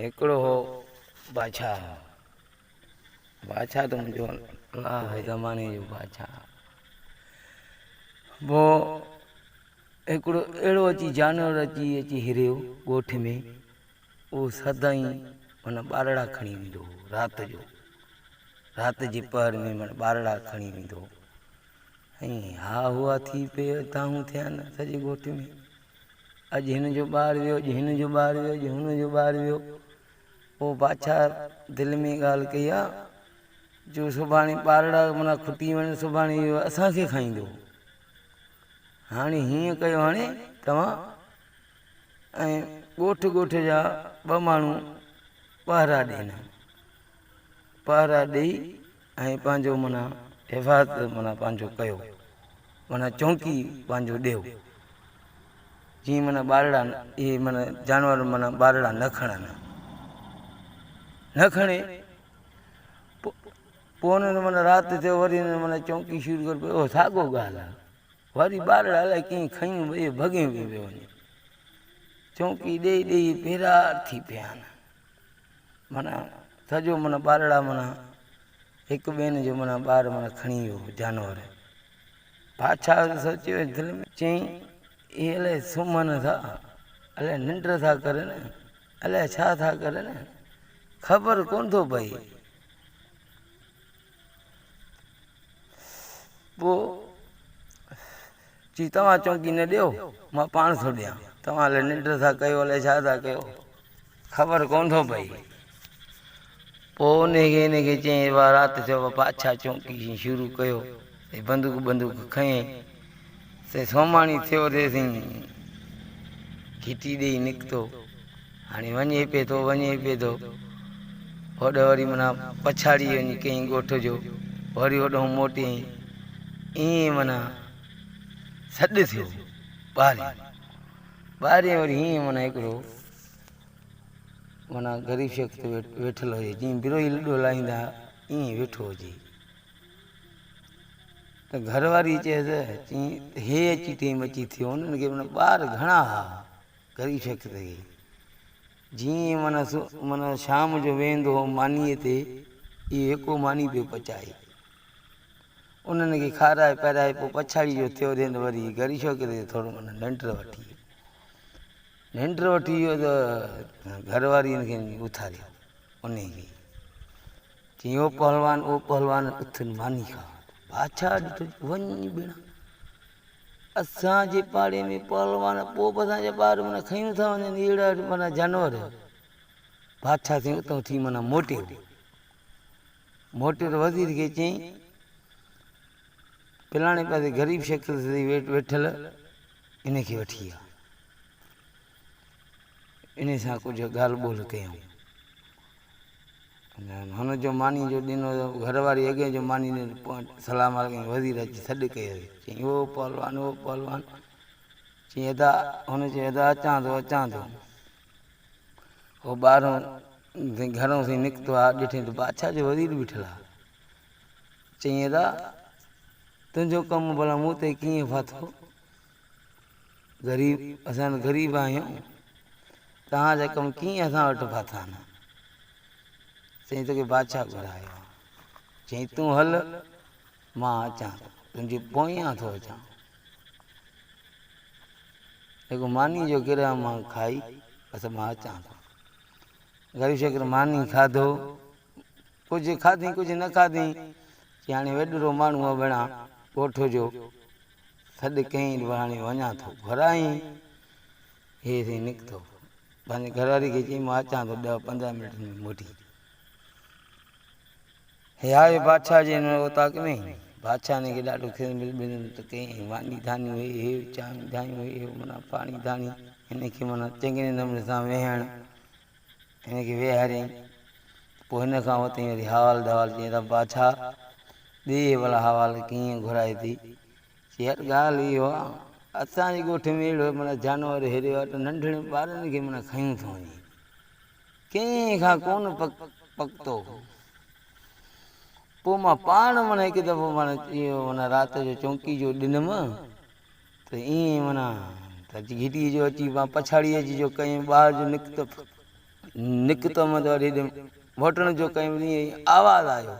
हिकिड़ो हो बादशाह। बादशाह तो मुंहिंजो अलाह ज़माने जो बादशाह। वो हिकिड़ो अहिड़ो अची जानवर अची हिरियो ॻोठ में। उहो सदाईं माना ॿारड़ा खणी वेंदो हो राति जी पहर में माना ॿारड़ा खणी वेंदो। ऐं हा हुआ थी पियो ताहूं थिया न सॼे ॻोठ में। अॼु हिन जो ॿारु वियो, अॼु हिन जो ॿारु वियो, अॼु हुन जो ॿारु वियो। पोइ बादशाह दिलि में ॻाल्हि कई आहे जो सुभाणे ॿारड़ा माना खुटी वञनि, सुभाणे इहो असांखे खाईंदो। हाणे हीअं कयो, हाणे तव्हां ऐं ॻोठ ॻोठ जा ॿ माण्हू पहरा ॾियनि। पहरा ॾेई ऐं पंहिंजो माना हिफ़ाज़त माना पंहिंजो कयो, माना चौकी पंहिंजो ॾियो, जीअं माना ॿारड़ा इहे माना जानवर माना ॿारड़ा न खणनि, न खणे। पोइ हुननि माना राति थियो, वरी माना चौकी शुरू करे पियो, साॻियो ॻाल्हि आहे, वरी ॿारड़ा अलाए कीअं खयूं भॻियूं पियो वञे। चौकी ॾेई ॾेई बेरार थी पिया आहिनि। माना सॼो माना ॿारड़ा माना हिकु ॿियनि जो माना ॿार माना खणी वियो जानवर। बादशाह सोचियो दिलि में, चई इहे अलाए सुम्हनि था, अलाए निंड था करनि, अलाए छा था करनि, ख़बर कोन थो पए। पोइ चई तव्हां चौकी न ॾियो, मां पाण थो ॾियां, तव्हां अलाए निंड था कयो, अलाए छा था कयो, ख़बर कोन थो पए। पोइ हिनखे चई राति थियो, बादशाह चौकी शुरू कयो, बंदूक खयईं, से सोमाणी थियो तेसीं घिटी ॾेई निकितो। हाणे वञे पिए थो, होॾे वरी माना पछाड़ी वञी कईं ॻोठ जो, वरी होॾो मोटियईं, ईअं माना सॾु थियो ॿाहिरि वरी हीअं माना हिकिड़ो माना ग़रीब शख़्स वेठल हुजे, जीअं बिरोही लुॾो लाहींदा ईअं वेठो हुजे। त घरवारी चयसि, चई हे अची टेम अची थियो, हुननि खे माना ॿार घणा हुआ ग़रीब शख़्स खे। जीअं माना शाम जो वेंदो हो मानीअ ते, इहो हिकु मानी पियो पचाए, उन्हनि खे खाराए पाराए पोइ पछाड़ी जो थियो थिए, वरी ग़रीब शख़्स खे थोरो माना निंड वठी वियो त घरवारी खे उथारियो उनखे, चई ओ पहलवान उथ मानी खा। बादशाह ॾिठो, वञ भेण, असांजे पाड़े में पहलवान, पोइ बि असांजा ॿार माना खयूं था वञनि अहिड़ा माना जानवर। बादशाह साईं उतां थी माना मोटियो त वज़ीर खे चई फलाणे पासे ग़रीब शख़्स वेठल, इनखे वठी आ, इन सां कुझु ॻाल्हि ॿोल कयूं। हुनजो मानी जो ॾिनो, घरवारी अॻे जो मानी सलाम वज़ीर अची सॾु कयो, चई ओ पहलवान, चई अदा, हुन चयो अदा अचां थो। हो ॿाहिरों घरों से निकितो आहे, ॾिठईं त बादशाह जो वज़ीर बीठल आहे। चई अदा तुंहिंजो कमु भला मूं ते कीअं फाथो, असां ग़रीब आहियूं, तव्हांजा कम कीअं असां वटि फाथा आहिनि। चई तोखे बादशाह घुरायो, चई तूं हल मां अचां, तुंहिंजे पोयां थो अचां। जेको मानी जो किरया मां खाई, बसि मां अचां थो। ग़रीब शख़्स मानी खाधो, कुझु खाधई कुझु न खाधई। चई हाणे वॾिरो माण्हू आहे भेणा ॻोठ जो, सॾु कयईं हाणे वञा थो, घुराई हे निकितो, पंहिंजे घरवारी खे चई मां अचां थो 10-15 मिंट में मोटी। हे आयो बादशाह जे ओताक में, बादशाह ने खे ॾाढो त कयईं मानी धानी हे चांहि धायूं, हे माना पाणी धाणी, हिनखे माना चङे नमूने सां वेहण, हिनखे वेहारियईं। पोइ हिन खां वरितईं वरी हवाल दवाल, चई त बादशाह ॾे भला हवाल कीअं घुराए थी। चई हर ॻाल्हि इहो आहे, असांजे ॻोठ में अहिड़ो माना जानवर हेरियो आहे त नंढड़े ॿारनि खे माना खयूं थो वञे, कंहिंखां कोन पकतो। पोइ मां पाण माना हिकु दफ़ो माना इहो माना राति जो चौकी जो ॾिनमि, त ईअं माना घिटीअ जो अची मां पछाड़ी अची जो कईं ॿार जो निकितो मत वरी मोटण जो कई आवाज़ आयो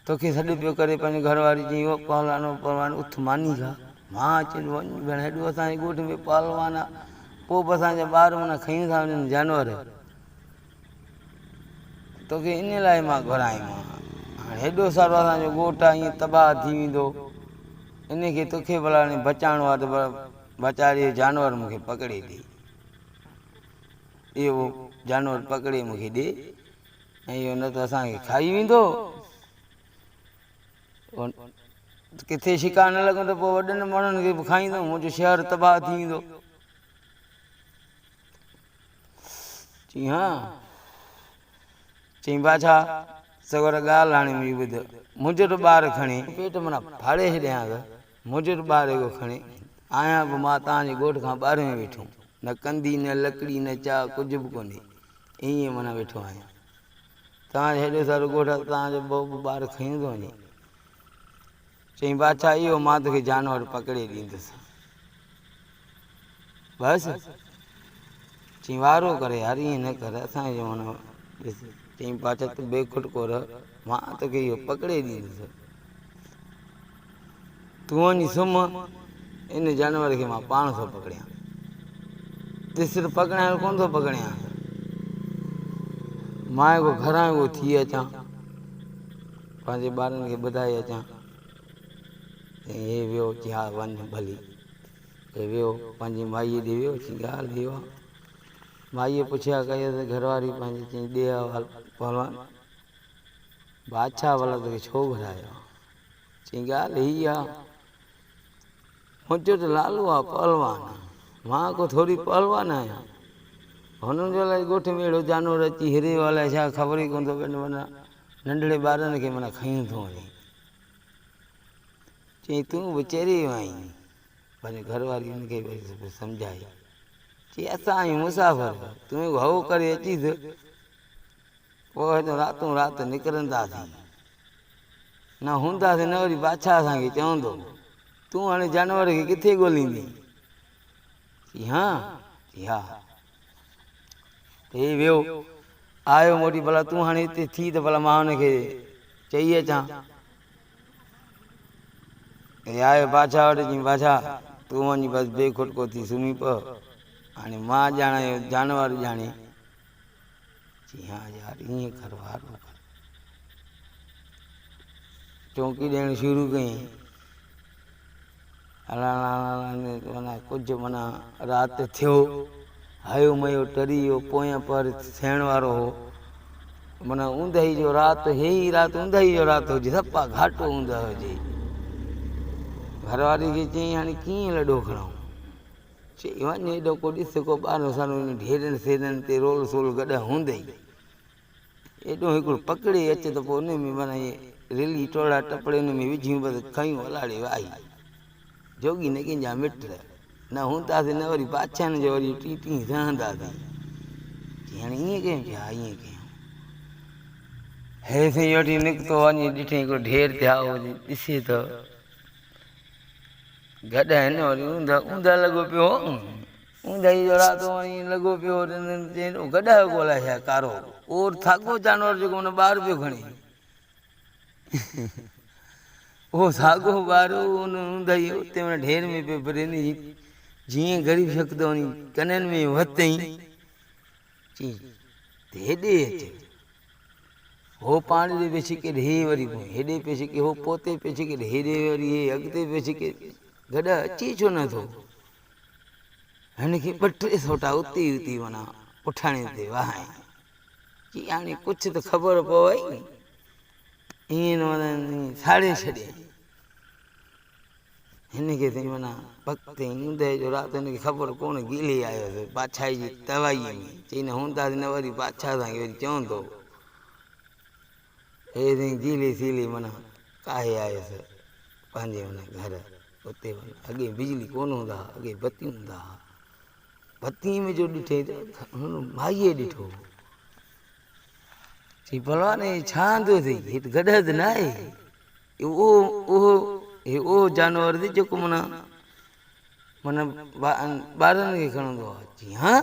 तोखे सॾु पियो करे पंहिंजे घरवारी चई वो पहलवान उथ मानी खा मां अची वञ भेण हेॾो असांजे ॻोठ में पहलवान आहे पोइ बि असांजा ॿार माना खयूं था वञनि जानवर तोखे इन लाइ मां घुराईमां हाणे हेॾो सारो असांजो ॻोठ आहे ईअं तबाह थी वेंदो इनखे तोखे भला हाणे बचाइणो आहे त बचाड़े जानवर मूंखे पकड़े ॾे इहो जानवर पकड़े मूंखे ॾे ऐं इहो न त असांखे खाई वेंदो किथे शिकार न लॻो त पोइ वॾनि माण्हुनि खे बि खाईंदो मुंहिंजो शहर तबाह थी वेंदो चई हा चई बाछा सगोर ॻाल्हि हाणे मुंहिंजी ॿुध मुंहिंजो ॿार खणे पेट माना फाड़े छॾियां मुंहिंजो ॿार जेको खणे आहियां बि मां तव्हांजे ॻोठ खां ॿाहिरि में वेठो न कंदी न लकड़ी न चाह कुझु बि कोन्हे ईअं माना वेठो आहियां तव्हांजो हेॾो सारो ॻोठ आहे तव्हांजो ॿार खयूं थो वञे चई बादशाह इहो मां तोखे जानवर पकड़े ॾींदुसि बसि चई वारो करे यार ईअं न कर असांखे माना ॾिस चई बादशाह तूं बेखुटको रह मां तोखे इहो पकड़े ॾींदुसि तूं वञी सुम्ह इन जानवर खे मां पाण थो पकड़ियां ते सिर्फ़ु पकड़ाइण कोन थो पकड़ियां मां को घरां को थी अचां पंहिंजे ॿारनि खे ॿुधाए अचां हे वियो चई हा वञ भली हे वियो पंहिंजी माईअ ॾे वियो चई ॻाल्हि वियो आहे माईअ पुछिया कई त घरवारी पंहिंजी चई ॾे पहलवान बादशाह भला तोखे छो घुरायो चई ॻाल्हि हीअ आहे मुंहिंजो त लालू आहे पहलवान मां को थोरी पहलवान आहियां हुननि जो अलाए ॻोठ में अहिड़ो जानवर अची हिरे अलाए छा ख़बर ई कोन थो पए माना नंढड़े ॿारनि खे माना खयूं थो वञे चई तूं बि चरी वियो आहीं पंहिंजे घरवारी हुनखे सम्झाई चई असां आहियूं मुसाफ़िर तूं हव करे अचीस पोइ रातों राति निकिरंदासीं न हूंदासीं न वरी बादशाह असांखे चवंदो तूं हाणे जानवर खे किथे ॻोल्हींदी चई हा चई हा हे वियो आयो मोटी भला तूं हाणे हिते थी त भला मां हुनखे चई अचां हे आयो बादशाह वटि चई बादशाह तूं वञी बसि बेखुटको थी सुम्ही पए हाणे मां ॼाणे जानवर ॼाणे चई हा यार ईअं कर वारो कर चौंकी ॾियणु शुरू कई माना कुझु माना राति थियो हयो मयो टरी वियो पोयां पर थियण वारो हो माना ऊंदहि जो राति हे ई राति ऊंदहि जो राति हुजे सफ़ा घाटो ऊंदहि हुजे घरवारी खे चई हाणे कीअं लॾो खणूं चई वञ हेॾो को ॾिस को ॿारहों सालो ढेरनि सेरनि ते रोल सोल गॾु हूंदई एॾो हिकिड़ो पकड़े अचे त पोइ उन में माना इहे रेली टोड़ा टपड़े हुन में विझियूं बसि खयूं हलाड़े वाही जोगी न कंहिंजा मिट न हूंदासीं न वरी बादशाहनि जो वरी टी टी रहंदासीं चई हाणे ईअं कयूं हा ईअं कयूं हेसि वठी निकितो वञी ॾिठईं हिकिड़ो ढेर थिया हुजे ॾिसे त गॾ आहिनि वरी ऊंधा लॻो पियो ऊंधहि जो राति वञी लॻो पियो गॾ को अलाए छा कारो और साॻो जानवर जेको हुन ॿार पियो खणे उहो साॻो ॿार उन ऊंधहि उते हुन ढेर में पियो फिरे जीअं ग़रीब शख़्स वञी कननि में वरितईं चई हेॾे अचे हो पाणी ॾे पियो छिके हे वरी हेॾे पियो छिके हो पोते पियो छिके हेॾे वरी हे अॻिते पियो छिके गॾु अची छो नथो हिनखे ॿ टे सोटा उते ई उते माना पुठाणे ते वहाई चई हाणे कुझु त ख़बर पवई ईअं माना साड़े छॾियईं हिनखे साईं माना भक्ति ऊंदहि जो राति हिनखे ख़बर कोन गीले आयोसि बादशाह जी तवाईअ में चई न हूंदासीं न वरी बादशाह असांखे वरी चवंदो हे साईं गीले सीले माना काहे आयुसि पंहिंजे माना घर उते अॻे बिजली कोन हूंदा हुआ अॻे बतियूं हूंदा हुआ बत्तीअ में जो ॾिठे त हुन माईअ ॾिठो चई भलवान छा हूंदो अथई हे त गॾु न आहे उहो जानवर जेको माना ॿारनि खे खणंदो आहे चई हा